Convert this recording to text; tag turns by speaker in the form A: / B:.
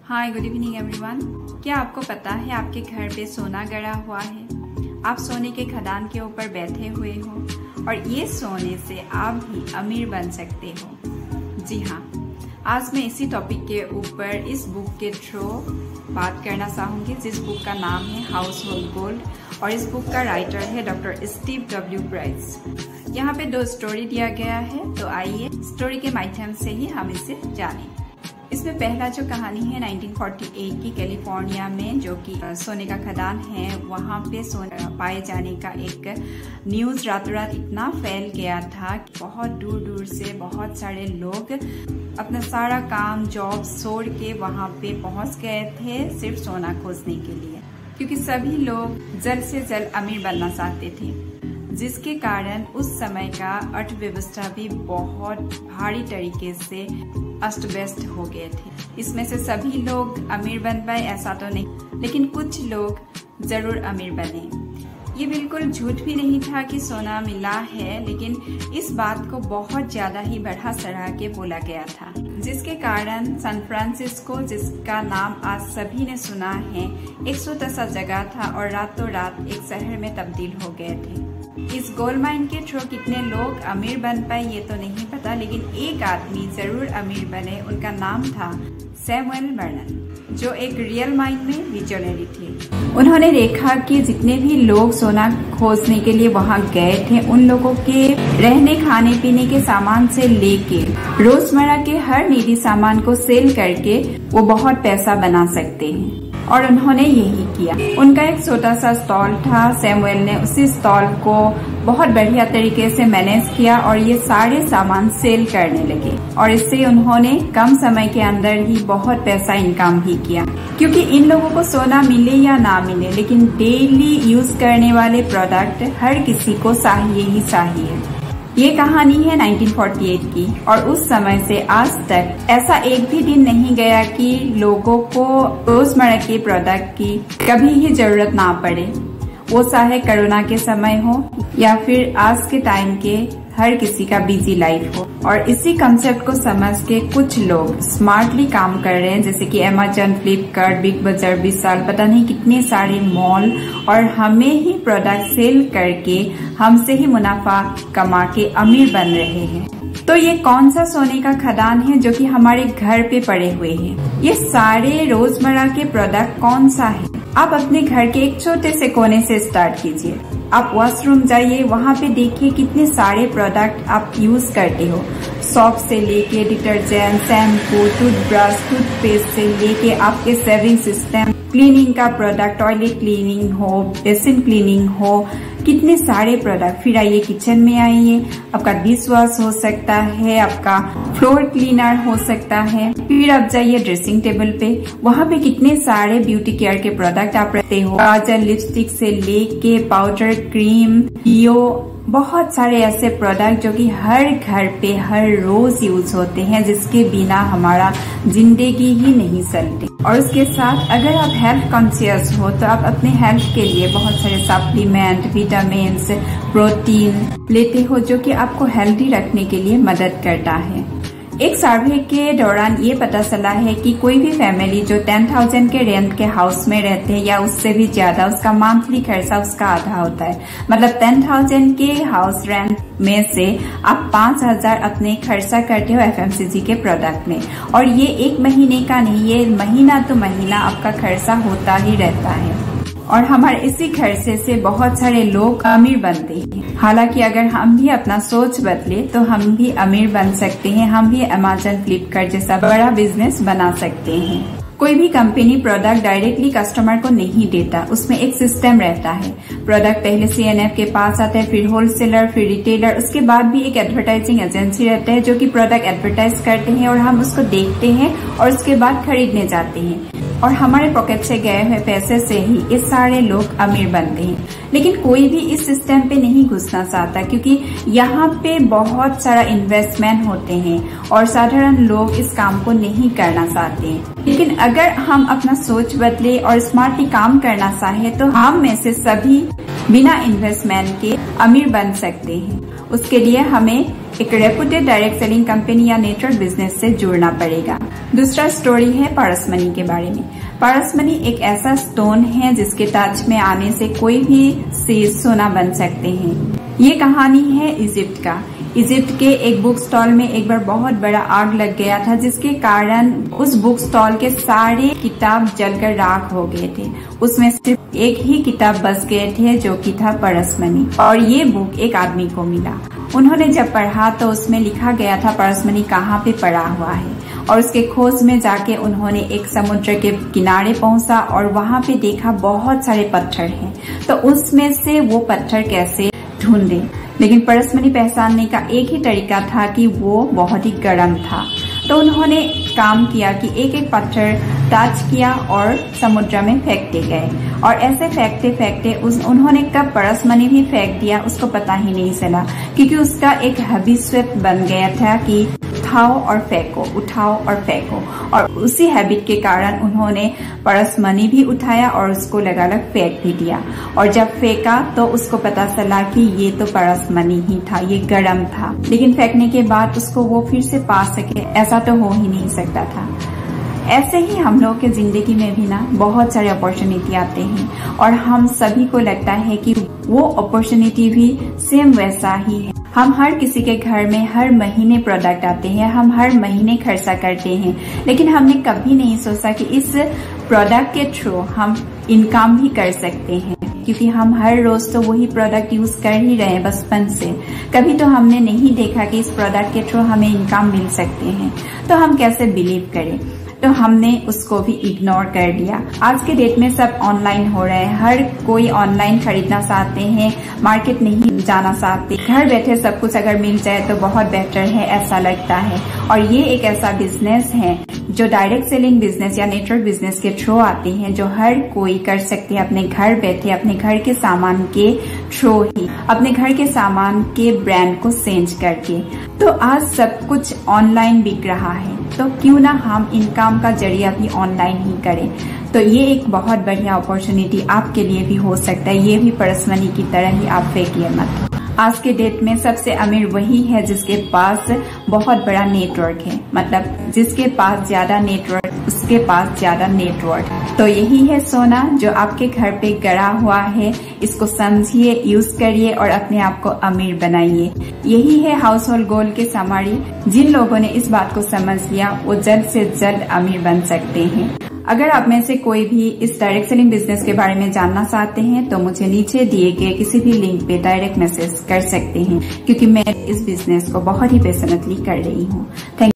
A: हाय, good evening everyone. क्या आपको पता है आपके घर पे सोना गड़ा हुआ है? आप सोने के खदान के ऊपर बैठे हुए हो और ये सोने से आप भी अमीर बन सकते हो। जी हाँ, आज मैं इसी टॉपिक के ऊपर इस बुक के थ्रू बात करना चाहूँगी, जिस बुक का नाम है हाउस होल्ड गोल्ड और इस बुक का राइटर है डॉक्टर स्टीव डब्ल्यू प्राइस। यहाँ पे 2 स्टोरी दिया गया है, तो आइए स्टोरी के माध्यम से ही हम इसे जानें। इसमें पहला जो कहानी है 1948 की कैलिफोर्निया में, जो कि सोने का खदान है, वहाँ पे सोना पाए जाने का एक न्यूज़ रातों रात इतना फैल गया था कि बहुत दूर दूर से बहुत सारे लोग अपना सारा काम जॉब छोड़ के वहाँ पे पहुँच गए थे सिर्फ सोना खोजने के लिए, क्योंकि सभी लोग जल्द से जल्द अमीर बनना चाहते थे, जिसके कारण उस समय का अर्थव्यवस्था भी बहुत भारी तरीके से अस्त व्यस्त हो गए थे। इसमें से सभी लोग अमीर बन पाए ऐसा तो नहीं, लेकिन कुछ लोग जरूर अमीर बने। ये बिल्कुल झूठ भी नहीं था कि सोना मिला है, लेकिन इस बात को बहुत ज्यादा ही बढ़ा चढ़ा के बोला गया था, जिसके कारण सैन फ्रांसिस्को, जिसका नाम आज सभी ने सुना है, एक छोटा सा जगह था और रातों रात एक शहर में तब्दील हो गए थे। इस गोल्ड माइन के थ्रू कितने लोग अमीर बन पाए ये तो नहीं पता, लेकिन एक आदमी जरूर अमीर बने। उनका नाम था सैमुअल बर्नन, जो एक रियल माइन में विजनरी थे। उन्होंने देखा कि जितने भी लोग सोना खोजने के लिए वहां गए थे, उन लोगों के रहने खाने पीने के सामान से लेके रोजमर्रा के हर निजी सामान को सेल करके वो बहुत पैसा बना सकते हैं, और उन्होंने यही किया। उनका एक छोटा सा स्टॉल था। सैमुअल ने उसी स्टॉल को बहुत बढ़िया तरीके से मैनेज किया और ये सारे सामान सेल करने लगे, और इससे उन्होंने कम समय के अंदर ही बहुत पैसा इनकम भी किया। क्योंकि इन लोगों को सोना मिले या ना मिले, लेकिन डेली यूज करने वाले प्रोडक्ट हर किसी को चाहिए ही चाहिए। ये कहानी है 1948 की, और उस समय से आज तक ऐसा एक भी दिन नहीं गया कि लोगों को रोजमर्रा के प्रोडक्ट की कभी ही जरूरत ना पड़े, वो चाहे कोरोना के समय हो या फिर आज के टाइम के हर किसी का बिजी लाइफ हो। और इसी कंसेप्ट को समझ के कुछ लोग स्मार्टली काम कर रहे हैं, जैसे कि अमेजन, फ्लिपकार्ट, बिग बाजार, विशाल, पता नहीं कितने सारे मॉल, और हमें ही प्रोडक्ट सेल करके हमसे ही मुनाफा कमा के अमीर बन रहे हैं। तो ये कौन सा सोने का खदान है जो कि हमारे घर पे पड़े हुए हैं? ये सारे रोजमर्रा के प्रोडक्ट कौन सा है? आप अपने घर के एक छोटे से कोने से स्टार्ट कीजिए। आप वॉशरूम जाइए, वहाँ पे देखिए कितने सारे प्रोडक्ट आप यूज करते हो। सॉप से लेके डिटर्जेंट, शैम्पू, टूथब्रश, टूथपेस्ट से लेके आपके सेविंग सिस्टम, क्लीनिंग का प्रोडक्ट, टॉयलेट क्लीनिंग हो, बेसिन क्लीनिंग हो, कितने सारे प्रोडक्ट। फिर आइए किचन में आइए, आपका डिश वॉश हो सकता है, आपका फ्लोर क्लीनर हो सकता है। फिर आप जाइए ड्रेसिंग टेबल पे, वहाँ पे कितने सारे ब्यूटी केयर के प्रोडक्ट आप रखते हो। काजल, लिपस्टिक से लेके पाउडर, क्रीम, डियो, बहुत सारे ऐसे प्रोडक्ट जो कि हर घर पे हर रोज यूज होते हैं, जिसके बिना हमारा जिंदगी ही नहीं चलती। और उसके साथ अगर आप हेल्थ कॉन्शियस हो तो आप अपने हेल्थ के लिए बहुत सारे सप्लीमेंट, विटामिन्स, प्रोटीन लेते हो, जो कि आपको हेल्दी रखने के लिए मदद करता है। एक सर्वे के दौरान ये पता चला है कि कोई भी फैमिली जो 10,000 के रेंट के हाउस में रहते हैं या उससे भी ज्यादा, उसका मंथली खर्चा उसका आधा होता है। मतलब 10,000 के हाउस रेंट में से आप 5,000 अपने खर्चा करते हो एफएमसीजी के प्रोडक्ट में, और ये एक महीने का नहीं, ये महीना तो महीना आपका खर्चा होता ही रहता है। और हमारे इसी खर्चे से बहुत सारे लोग अमीर बनते हैं। हालांकि अगर हम भी अपना सोच बदले तो हम भी अमीर बन सकते हैं, हम भी अमेजन, फ्लिपकार्ट जैसा बड़ा बिजनेस बना सकते हैं। कोई भी कंपनी प्रोडक्ट डायरेक्टली कस्टमर को नहीं देता, उसमें एक सिस्टम रहता है। प्रोडक्ट पहले CNF के पास आता है, फिर होलसेलर, फिर रिटेलर, उसके बाद भी एक एडवर्टाइजिंग एजेंसी रहता है जो कि प्रोडक्ट एडवर्टाइज करते हैं और हम उसको देखते हैं और उसके बाद खरीदने जाते हैं, और हमारे पॉकेट से गए हुए पैसे से ही ये सारे लोग अमीर बनते हैं। लेकिन कोई भी इस सिस्टम पे नहीं घुसना चाहता, क्योंकि यहाँ पे बहुत सारा इन्वेस्टमेंट होते हैं और साधारण लोग इस काम को नहीं करना चाहते हैं। लेकिन अगर हम अपना सोच बदले और स्मार्टली काम करना चाहे तो हम में से सभी बिना इन्वेस्टमेंट के अमीर बन सकते हैं। उसके लिए हमें एक रेपुटेड डायरेक्ट सेलिंग कंपनी या नेटवर्क बिजनेस से जुड़ना पड़ेगा। दूसरा स्टोरी है पारसमनी के बारे में। पारसमनी एक ऐसा स्टोन है जिसके टच में आने से कोई भी चीज सोना बन सकते हैं। ये कहानी है इजिप्ट का। इजिप्ट के एक बुक स्टॉल में एक बार बहुत बड़ा आग लग गया था, जिसके कारण उस बुक स्टॉल के सारे किताब जलकर राख हो गए थे। उसमें सिर्फ एक ही किताब बच गए थे, जो कि था पारसमनी। और ये बुक एक आदमी को मिला। उन्होंने जब पढ़ा तो उसमें लिखा गया था पारसमनी कहाँ पे पड़ा हुआ है। और उसके खोज में जाके उन्होंने एक समुद्र के किनारे पहुंचा और वहां पे देखा बहुत सारे पत्थर हैं। तो उसमें से वो पत्थर कैसे ढूंढे, लेकिन पारसमनी पहचानने का एक ही तरीका था कि वो बहुत ही गर्म था। तो उन्होंने काम किया कि एक एक पत्थर टच किया और समुद्र में फेंकते गए। और ऐसे फेंकते फेंकते उन्होंने कब पारसमनी भी फेंक दिया उसको पता ही नहीं चला, क्योंकि उसका एक हैबिट बन गया था कि उठाओ और फेंको, उठाओ और फेंको। और उसी हैबिट के कारण उन्होंने पारसमनी भी उठाया और उसको लगातार फेंक भी दिया। और जब फेंका तो उसको पता चला कि ये तो पारसमनी ही था, ये गर्म था। लेकिन फेंकने के बाद उसको वो फिर से पा सके, ऐसा तो हो ही नहीं सकता था। ऐसे ही हम लोग के जिंदगी में भी ना बहुत सारे अपॉर्चुनिटी आते हैं और हम सभी को लगता है कि वो अपॉर्चुनिटी भी सेम वैसा ही है। हम हर किसी के घर में हर महीने प्रोडक्ट आते हैं, हम हर महीने खर्चा करते हैं, लेकिन हमने कभी नहीं सोचा कि इस प्रोडक्ट के थ्रू हम इनकम भी कर सकते हैं, क्योंकि हम हर रोज तो वही प्रोडक्ट यूज कर ही रहे हैं बचपन से। कभी तो हमने नहीं देखा कि इस प्रोडक्ट के थ्रू हमें इनकम मिल सकते हैं। तो हम कैसे बिलीव करें? तो हमने उसको भी इग्नोर कर दिया। आज के डेट में सब ऑनलाइन हो रहे हैं, हर कोई ऑनलाइन खरीदना चाहते हैं, मार्केट नहीं जाना चाहते। घर बैठे सब कुछ अगर मिल जाए तो बहुत बेहतर है, ऐसा लगता है। और ये एक ऐसा बिजनेस है जो डायरेक्ट सेलिंग बिजनेस या नेटवर्क बिजनेस के थ्रू आते हैं, जो हर कोई कर सकते हैं अपने घर बैठे, अपने घर के सामान के थ्रू ही, अपने घर के सामान के ब्रांड को चेंज करके। तो आज सब कुछ ऑनलाइन बिक रहा है, तो क्यों ना हम इनकम का जरिया भी ऑनलाइन ही करें। तो ये एक बहुत बढ़िया अपॉर्चुनिटी आपके लिए भी हो सकता है। ये भी पारसमनी की तरह ही आप फेंकिए मत। आज के डेट में सबसे अमीर वही है जिसके पास बहुत बड़ा नेटवर्क है, मतलब जिसके पास ज्यादा नेटवर्क उसके पास ज्यादा नेटवर्क। तो यही है सोना जो आपके घर पे गड़ा हुआ है। इसको समझिए, यूज करिए और अपने आप को अमीर बनाइए। यही है हाउस होल्ड गोल के समरी। जिन लोगों ने इस बात को समझ लिया वो जल्द से जल्द अमीर बन सकते हैं। अगर आप में से कोई भी इस डायरेक्ट सेलिंग बिजनेस के बारे में जानना चाहते हैं तो मुझे नीचे दिए गए किसी भी लिंक पे डायरेक्ट मैसेज कर सकते हैं, क्योंकि मैं इस बिजनेस को बहुत ही पैशनेटली कर रही हूँ।